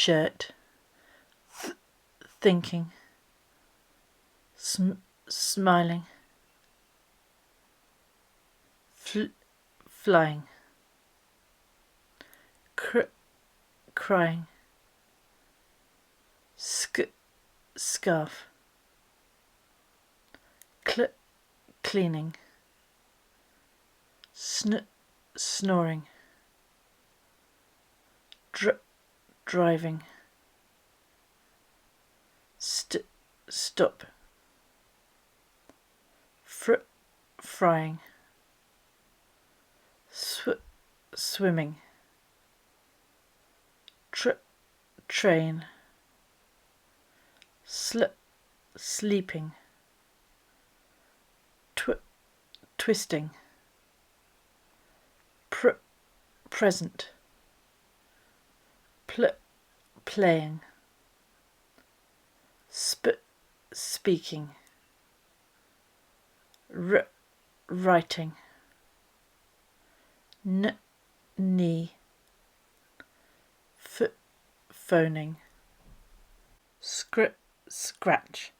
shirt, thinking, smiling, flying, crying, scarf, cleaning, snoring, driving, stop, frying, swimming, train, sleeping, twisting, present, playing, speaking, writing, knee, phoning, scratch,